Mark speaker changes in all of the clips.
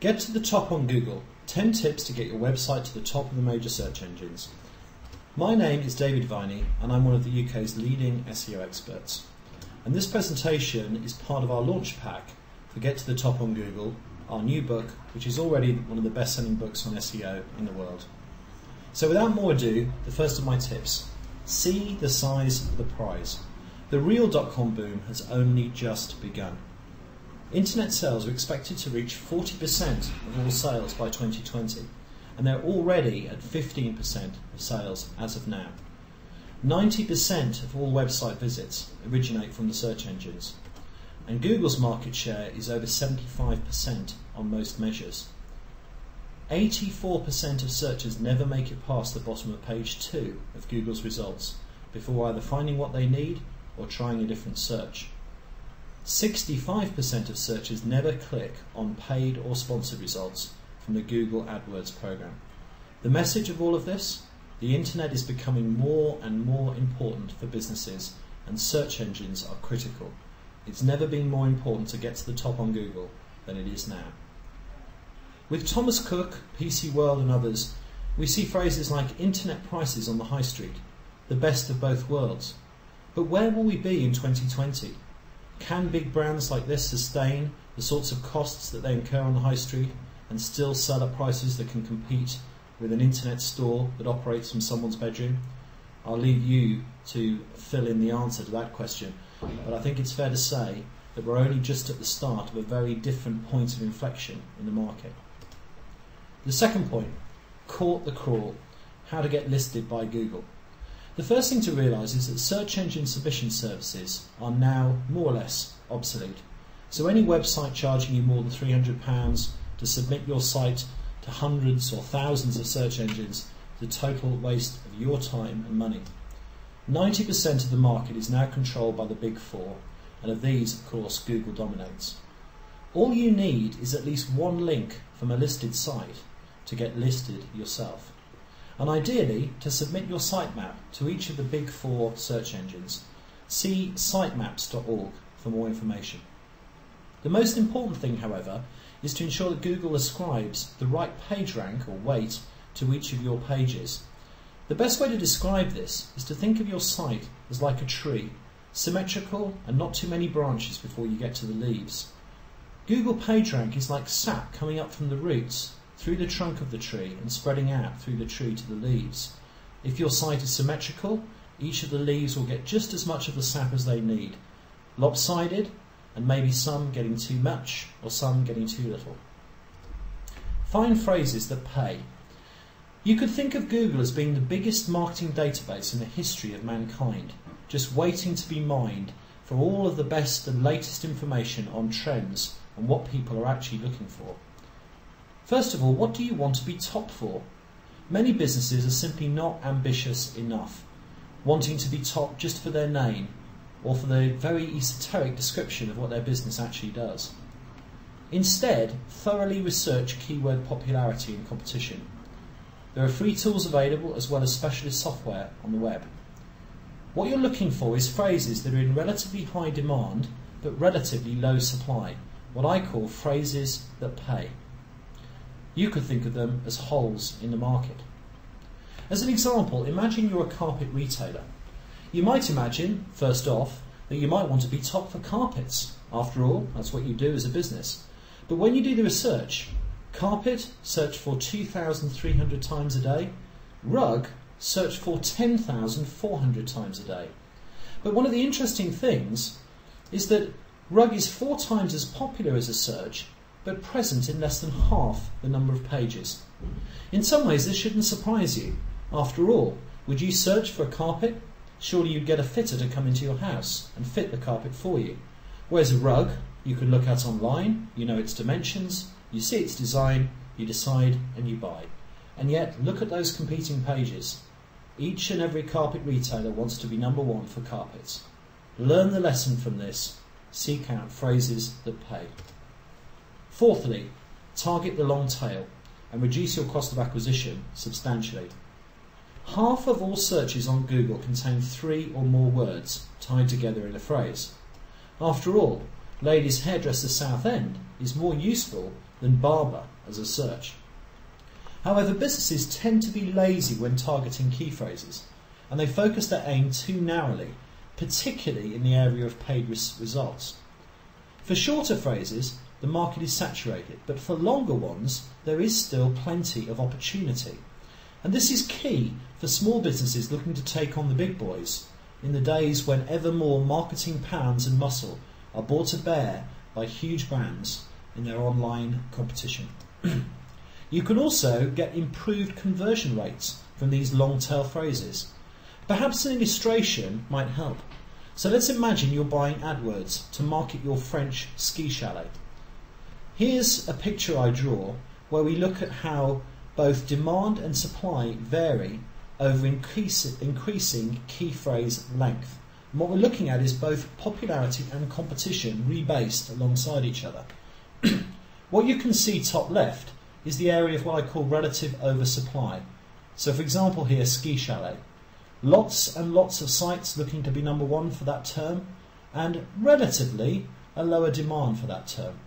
Speaker 1: Get to the top on Google. 10 tips to get your website to the top of the major search engines. My name is David Viney and I'm one of the UK's leading SEO experts. And this presentation is part of our launch pack for Get to the Top on Google, our new book, which is already one of the best-selling books on SEO in the world. So without more ado, the first of my tips. See the size of the prize. The real .com boom has only just begun. Internet sales are expected to reach 40% of all sales by 2020, and they're already at 15% of sales as of now. 90% of all website visits originate from the search engines, and Google's market share is over 75% on most measures. 84% of searchers never make it past the bottom of page 2 of Google's results before either finding what they need or trying a different search. 65% of searchers never click on paid or sponsored results from the Google Adwords program. The message of all of this? The internet is becoming more and more important for businesses, and search engines are critical. It's never been more important to get to the top on Google than it is now. With Thomas Cook, PC World and others, we see phrases like internet prices on the high street, the best of both worlds. But where will we be in 2020? Can big brands like this sustain the sorts of costs that they incur on the high street and still sell at prices that can compete with an internet store that operates from someone's bedroom? I'll leave you to fill in the answer to that question, but I think it's fair to say that we're only just at the start of a very different point of inflection in the market. The second point, caught the crawl, how to get listed by Google. The first thing to realise is that search engine submission services are now more or less obsolete. So any website charging you more than £300 to submit your site to hundreds or thousands of search engines is a total waste of your time and money. 90% of the market is now controlled by the big four, and of these, of course, Google dominates. All you need is at least one link from a listed site to get listed yourself. And ideally, to submit your sitemap to each of the big four search engines. See sitemaps.org for more information. The most important thing, however, is to ensure that Google ascribes the right page rank or weight to each of your pages. The best way to describe this is to think of your site as like a tree, symmetrical and not too many branches before you get to the leaves. Google PageRank is like sap coming up from the roots through the trunk of the tree and spreading out through the tree to the leaves. If your site is symmetrical, each of the leaves will get just as much of the sap as they need. Lopsided, and maybe some getting too much or some getting too little. Find phrases that pay. You could think of Google as being the biggest marketing database in the history of mankind, just waiting to be mined for all of the best and latest information on trends and what people are actually looking for. First of all, what do you want to be top for? Many businesses are simply not ambitious enough, wanting to be top just for their name or for the very esoteric description of what their business actually does. Instead, thoroughly research keyword popularity and competition. There are free tools available as well as specialist software on the web. What you're looking for is phrases that are in relatively high demand but relatively low supply, what I call phrases that pay. You could think of them as holes in the market. As an example, imagine you're a carpet retailer. You might imagine, first off, that you might want to be top for carpets. After all, that's what you do as a business. But when you do the research, carpet, search for 2,300 times a day. Rug, search for 10,400 times a day. But one of the interesting things is that rug is 4 times as popular as a search, but present in less than half the number of pages. In some ways, this shouldn't surprise you. After all, would you search for a carpet? Surely you'd get a fitter to come into your house and fit the carpet for you. Whereas a rug, you can look at online, you know its dimensions, you see its design, you decide and you buy. And yet, look at those competing pages. Each and every carpet retailer wants to be number one for carpets. Learn the lesson from this. Seek out phrases that pay. Fourthly, target the long tail and reduce your cost of acquisition substantially. Half of all searches on Google contain 3 or more words tied together in a phrase. After all, Ladies Hairdresser Southend is more useful than barber as a search. However, businesses tend to be lazy when targeting key phrases, and they focus their aim too narrowly, particularly in the area of paid results. For shorter phrases, the market is saturated, but for longer ones, there is still plenty of opportunity. And this is key for small businesses looking to take on the big boys in the days when ever more marketing pounds and muscle are brought to bear by huge brands in their online competition. You can also get improved conversion rates from these long tail phrases. Perhaps an illustration might help. So let's imagine you're buying Adwords to market your French ski chalet. Here's a picture I draw where we look at how both demand and supply vary over increasing key phrase length. And what we're looking at is both popularity and competition rebased alongside each other. What you can see top left is the area of what I call relative oversupply. So for example here, ski chalet. Lots and lots of sites looking to be number one for that term, and relatively a lower demand for that term.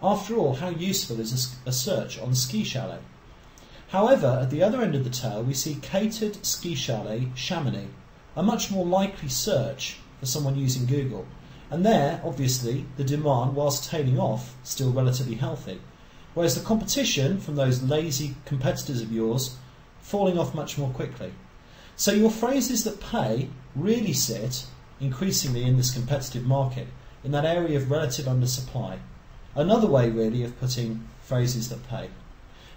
Speaker 1: After all, how useful is a search on ski chalet? However, at the other end of the tail we see catered ski chalet Chamonix, a much more likely search for someone using Google. And there, obviously, the demand, whilst tailing off, still relatively healthy. Whereas the competition from those lazy competitors of yours, falling off much more quickly. So your phrases that pay really sit, increasingly in this competitive market, in that area of relative undersupply. Another way really of putting phrases that pay.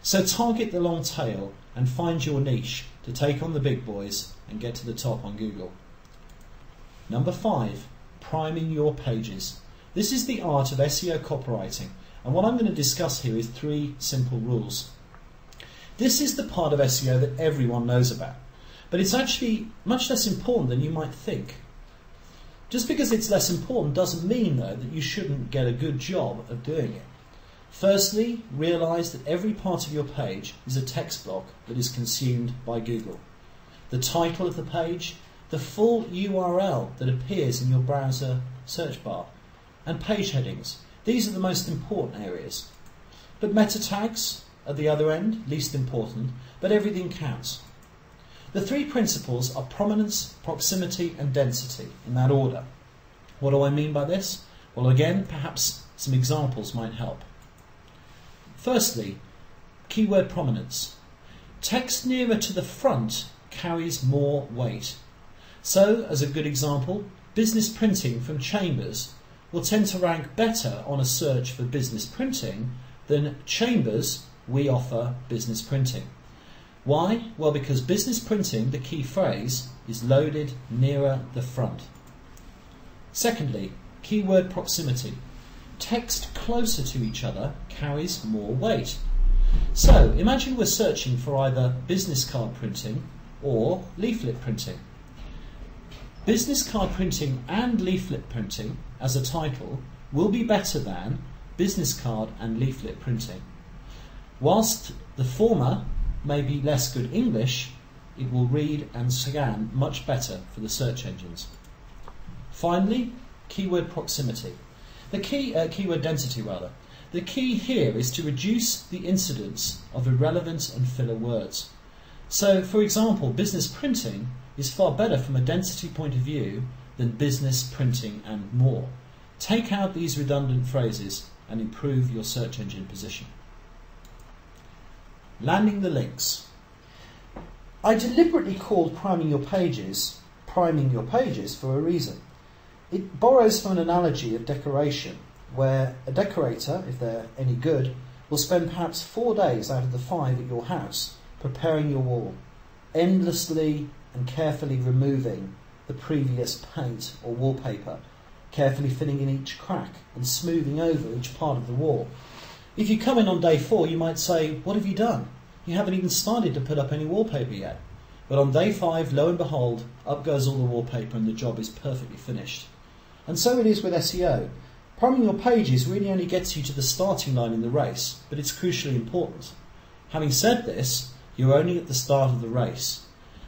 Speaker 1: So target the long tail and find your niche to take on the big boys and get to the top on Google. Number 5, priming your pages. This is the art of SEO copywriting, and what I'm going to discuss here is 3 simple rules. This is the part of SEO that everyone knows about, but it's actually much less important than you might think. Just because it's less important doesn't mean, though, that you shouldn't get a good job of doing it. Firstly, realise that every part of your page is a text block that is consumed by Google. The title of the page, the full URL that appears in your browser search bar, and page headings. These are the most important areas. But meta tags at the other end, least important, but everything counts. The 3 principles are prominence, proximity and density, in that order. What do I mean by this? Well, again, perhaps some examples might help. Firstly, keyword prominence. Text nearer to the front carries more weight. So, as a good example, business printing from Chambers will tend to rank better on a search for business printing than Chambers, we offer business printing. Why? Well, because business printing, the key phrase, is loaded nearer the front. Secondly, keyword proximity. Text closer to each other carries more weight. So, imagine we're searching for either business card printing or leaflet printing. Business card printing and leaflet printing as a title will be better than business card and leaflet printing. Whilst the former may be less good English, it will read and scan much better for the search engines. Finally, keyword proximity. Keyword density rather. The key here is to reduce the incidence of irrelevant and filler words. So, for example, business printing is far better from a density point of view than business printing and more. Take out these redundant phrases and improve your search engine position. Landing the links. I deliberately called priming your pages for a reason. It borrows from an analogy of decoration, where a decorator, if they're any good, will spend perhaps 4 days out of the 5 at your house preparing your wall, endlessly and carefully removing the previous paint or wallpaper, carefully filling in each crack and smoothing over each part of the wall. If you come in on day 4, you might say, what have you done? You haven't even started to put up any wallpaper yet. But on day 5, lo and behold, up goes all the wallpaper and the job is perfectly finished. And so it is with SEO. Priming your pages really only gets you to the starting line in the race, but it's crucially important. Having said this, you're only at the start of the race.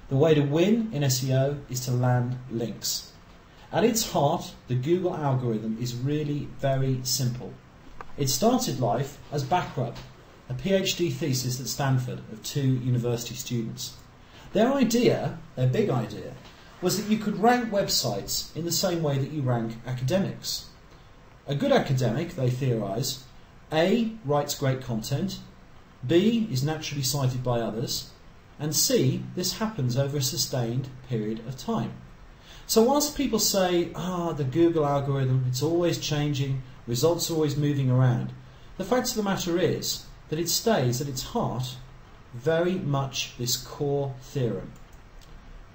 Speaker 1: The way to win in SEO is to land links. At its heart, the Google algorithm is really very simple. It started life as backrub, a PhD thesis at Stanford of 2 university students. Their idea, their big idea, was that you could rank websites in the same way that you rank academics. A good academic, they theorise, A, writes great content, B, is naturally cited by others, and C, this happens over a sustained period of time. So whilst people say, the Google algorithm, it's always changing, results are always moving around, the fact of the matter is that it stays at its heart very much this core theorem.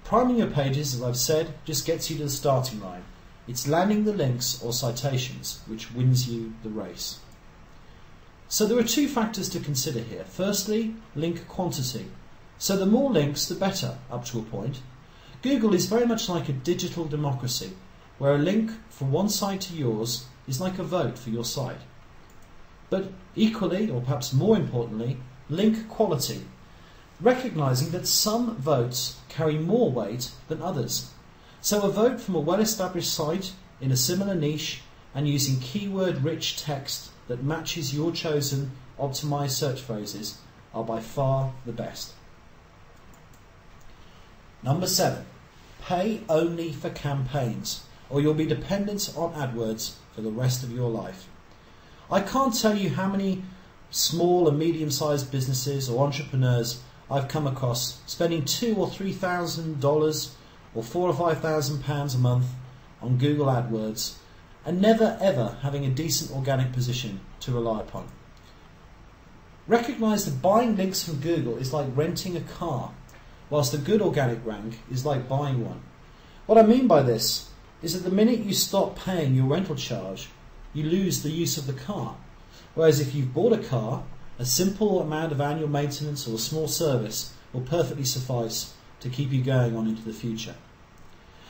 Speaker 1: Priming your pages, as I've said, just gets you to the starting line. It's landing the links or citations which wins you the race. So there are 2 factors to consider here. Firstly, link quantity. So the more links, the better, up to a point. Google is very much like a digital democracy, where a link from one site to yours is like a vote for your site. But equally, or perhaps more importantly, link quality, recognising that some votes carry more weight than others. So a vote from a well-established site in a similar niche and using keyword-rich text that matches your chosen optimised search phrases are by far the best. Number 7, pay only for campaigns, or you'll be dependent on AdWords for the rest of your life. I can't tell you how many small and medium-sized businesses or entrepreneurs I've come across spending $2,000 or $3,000 or £4,000 or £5,000 a month on Google AdWords and never ever having a decent organic position to rely upon. Recognise that buying links from Google is like renting a car, whilst a good organic rank is like buying one. What I mean by this is that the minute you stop paying your rental charge, you lose the use of the car. Whereas if you've bought a car, a simple amount of annual maintenance or a small service will perfectly suffice to keep you going on into the future.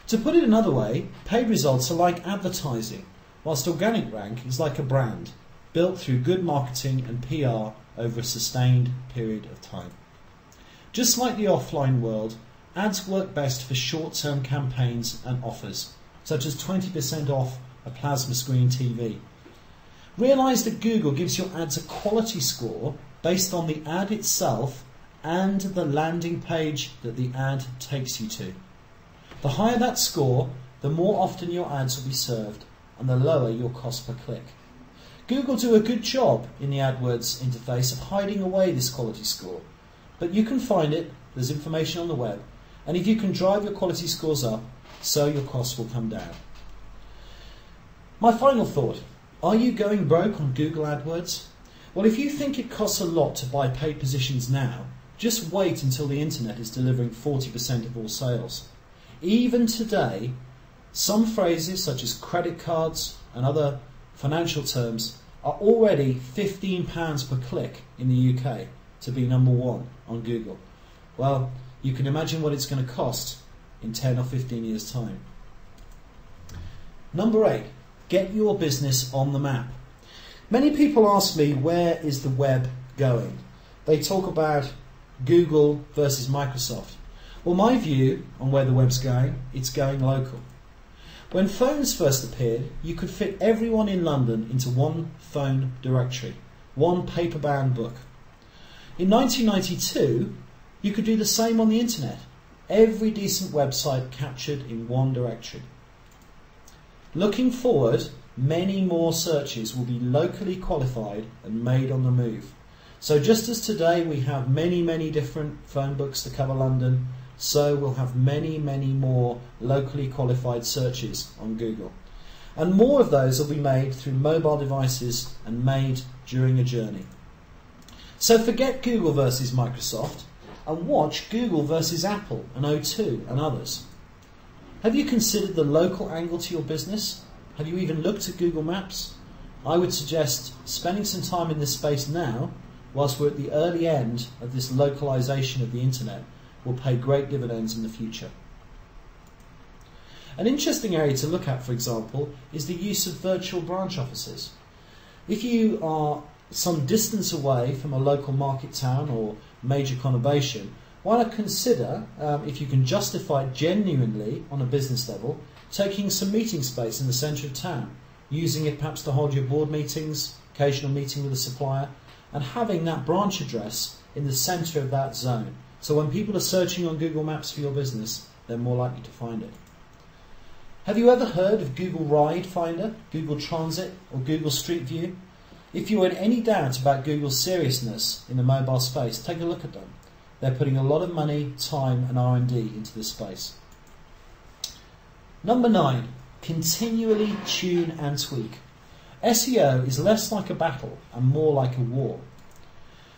Speaker 1: To put it another way, paid results are like advertising, whilst organic rank is like a brand, built through good marketing and PR over a sustained period of time. Just like the offline world, ads work best for short-term campaigns and offers, such as 20% off a plasma screen TV. Realise that Google gives your ads a quality score based on the ad itself and the landing page that the ad takes you to. The higher that score, the more often your ads will be served and the lower your cost per click. Google do a good job in the AdWords interface of hiding away this quality score, but you can find it, there's information on the web, and if you can drive your quality scores up, so your costs will come down. My final thought, are you going broke on Google AdWords? Well, if you think it costs a lot to buy paid positions now, just wait until the internet is delivering 40% of all sales. Even today, some phrases such as credit cards and other financial terms are already £15 per click in the UK to be number 1 on Google. Well, you can imagine what it's going to cost in 10 or 15 years' time. Number 8, get your business on the map. Many people ask me, where is the web going? They talk about Google versus Microsoft. Well, my view on where the web's going, it's going local. When phones first appeared, you could fit everyone in London into one phone directory, one paper-bound book. In 1992, you could do the same on the internet. Every decent website captured in one directory. Looking forward, many more searches will be locally qualified and made on the move. So just as today we have many different phone books to cover London, so we'll have many more locally qualified searches on Google. And more of those will be made through mobile devices and made during a journey. So forget Google versus Microsoft and watch Google versus Apple and O2 and others. Have you considered the local angle to your business? Have you even looked at Google Maps? I would suggest spending some time in this space now, whilst we're at the early end of this localization of the internet, will pay great dividends in the future. An interesting area to look at, for example, is the use of virtual branch offices. If you are some distance away from a local market town or major conurbation, why not consider, if you can justify it genuinely on a business level, taking some meeting space in the centre of town, using it perhaps to hold your board meetings, occasional meeting with a supplier, and having that branch address in the centre of that zone. So when people are searching on Google Maps for your business, they're more likely to find it. Have you ever heard of Google Ride Finder, Google Transit, or Google Street View? If you're in any doubt about Google's seriousness in the mobile space, take a look at them. They're putting a lot of money, time and R&D into this space. Number 9, continually tune and tweak. SEO is less like a battle and more like a war.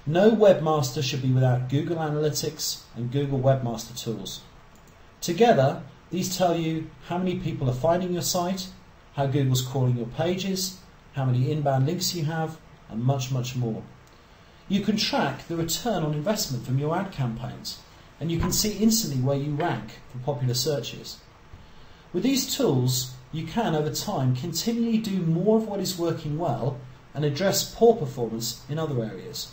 Speaker 1: No webmaster should be without Google Analytics and Google Webmaster Tools. Together, these tell you how many people are finding your site, how Google's crawling your pages, how many inbound links you have, and much, much more. You can track the return on investment from your ad campaigns, and you can see instantly where you rank for popular searches. With these tools, you can, over time, continually do more of what is working well and address poor performance in other areas.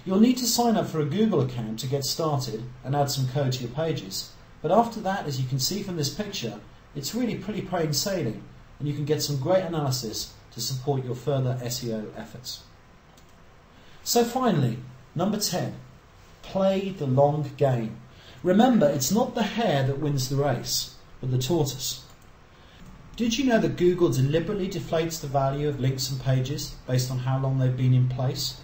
Speaker 1: You'll need to sign up for a Google account to get started and add some code to your pages, but after that, as you can see from this picture, it's really pretty plain sailing, and you can get some great analysis to support your further SEO efforts. So finally, number 10, play the long game. Remember, it's not the hare that wins the race, but the tortoise. Did you know that Google deliberately deflates the value of links and pages based on how long they've been in place?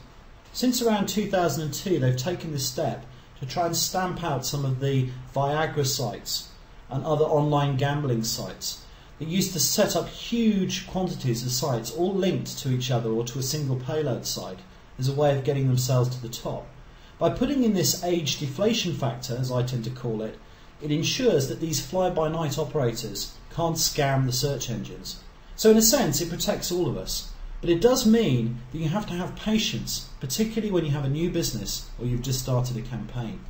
Speaker 1: Since around 2002, they've taken this step to try and stamp out some of the Viagra sites and other online gambling sites that used to set up huge quantities of sites all linked to each other or to a single payload site as a way of getting themselves to the top. By putting in this age deflation factor, as I tend to call it, it ensures that these fly-by-night operators can't scam the search engines. So in a sense, it protects all of us. But it does mean that you have to have patience, particularly when you have a new business or you've just started a campaign.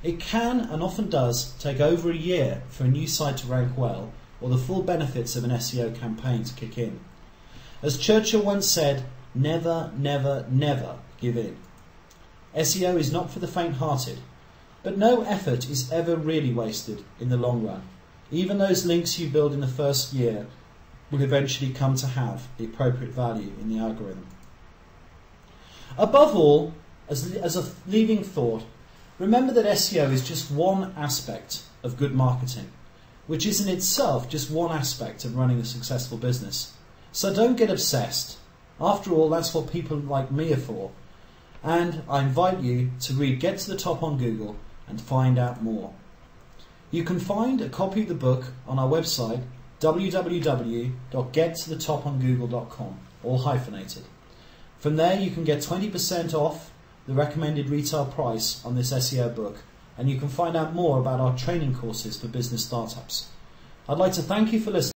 Speaker 1: It can, and often does, take over a year for a new site to rank well, or the full benefits of an SEO campaign to kick in. As Churchill once said, never, never, never give in. SEO is not for the faint-hearted, but no effort is ever really wasted in the long run. Even those links you build in the first year will eventually come to have the appropriate value in the algorithm. Above all, as a leaving thought, remember that SEO is just one aspect of good marketing, which is in itself just one aspect of running a successful business. So don't get obsessed. After all, that's what people like me are for. And I invite you to read Get to the Top on Google and find out more. You can find a copy of the book on our website, www.gettothetopongoogle.com, all hyphenated. From there you can get 20% off the recommended retail price on this SEO book, and you can find out more about our training courses for business startups. I'd like to thank you for listening.